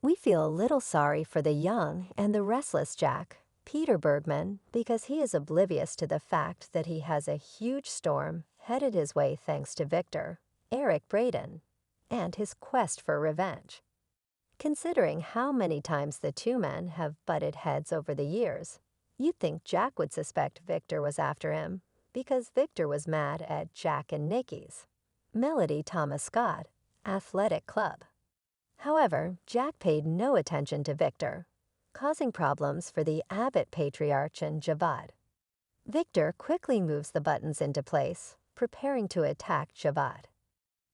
We feel a little sorry for the young and the restless Jack, Peter Bergman, because he is oblivious to the fact that he has a huge storm headed his way thanks to Victor, Eric Braden, and his quest for revenge. Considering how many times the two men have butted heads over the years, you'd think Jack would suspect Victor was after him because Victor was mad at Jack and Nikki's Melody Thomas Scott Athletic Club. However, Jack paid no attention to Victor, causing problems for the Abbott patriarch and Javad. Victor quickly moves the buttons into place, preparing to attack Javad.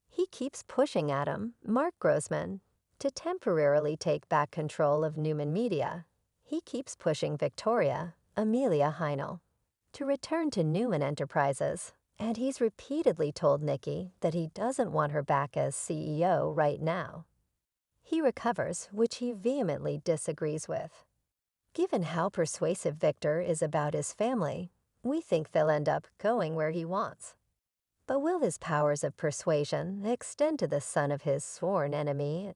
He keeps pushing Adam, Mark Grossman, to temporarily take back control of Newman Media. He keeps pushing Victoria, Amelia Heinel, to return to Newman Enterprises, and he's repeatedly told Nikki that he doesn't want her back as CEO right now. He recovers, which he vehemently disagrees with. Given how persuasive Victor is about his family, we think they'll end up going where he wants. But will his powers of persuasion extend to the son of his sworn enemy?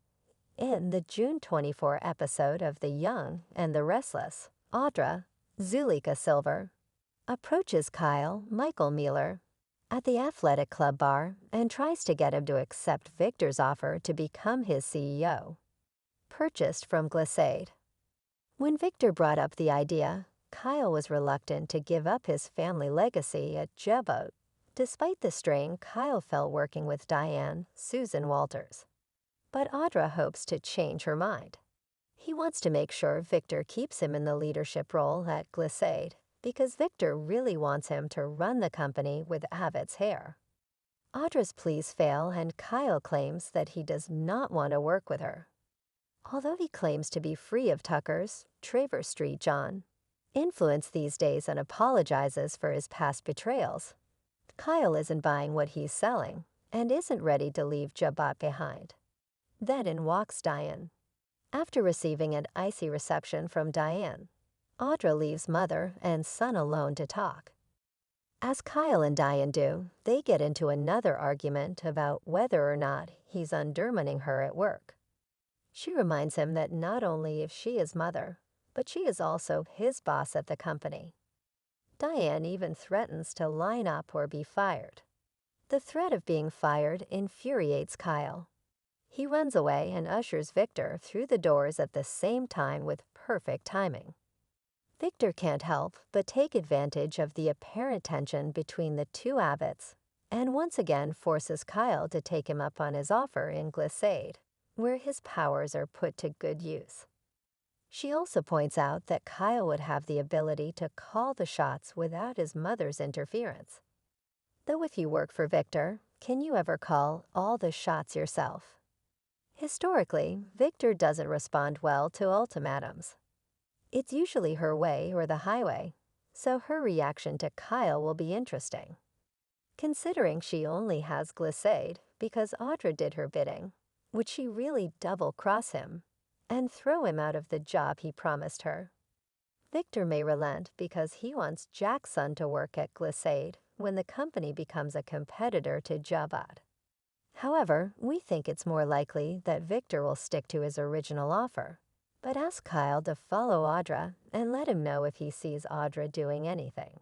In the June 24 episode of The Young and the Restless, Audra, Zulika Silver, approaches Kyle, Michael Mueller, at the athletic club bar and tries to get him to accept Victor's offer to become his CEO, purchased from Glissade. When Victor brought up the idea, Kyle was reluctant to give up his family legacy at Jebot, despite the strain Kyle felt working with Diane, Susan Walters. But Audra hopes to change her mind. He wants to make sure Victor keeps him in the leadership role at Glissade, because Victor really wants him to run the company with Abbott's hair. Audra's pleas fail and Kyle claims that he does not want to work with her. Although he claims to be free of Tucker's Traver Street John influence these days and apologizes for his past betrayals, Kyle isn't buying what he's selling and isn't ready to leave Jabot behind. Then in walks Diane. After receiving an icy reception from Diane, Audra leaves mother and son alone to talk. As Kyle and Diane do, they get into another argument about whether or not he's undermining her at work. She reminds him that not only is she his mother, but she is also his boss at the company. Diane even threatens to line up or be fired. The threat of being fired infuriates Kyle. He runs away and ushers Victor through the doors at the same time with perfect timing. Victor can't help but take advantage of the apparent tension between the two Abbotts and once again forces Kyle to take him up on his offer in Glissade, where his powers are put to good use. She also points out that Kyle would have the ability to call the shots without his mother's interference. Though if you work for Victor, can you ever call all the shots yourself? Historically, Victor doesn't respond well to ultimatums. It's usually her way or the highway, so her reaction to Kyle will be interesting. Considering she only has Glissade because Audra did her bidding, would she really double-cross him and throw him out of the job he promised her? Victor may relent because he wants Jack's son to work at Glissade when the company becomes a competitor to Jabad. However, we think it's more likely that Victor will stick to his original offer, but ask Kyle to follow Audra and let him know if he sees Audra doing anything.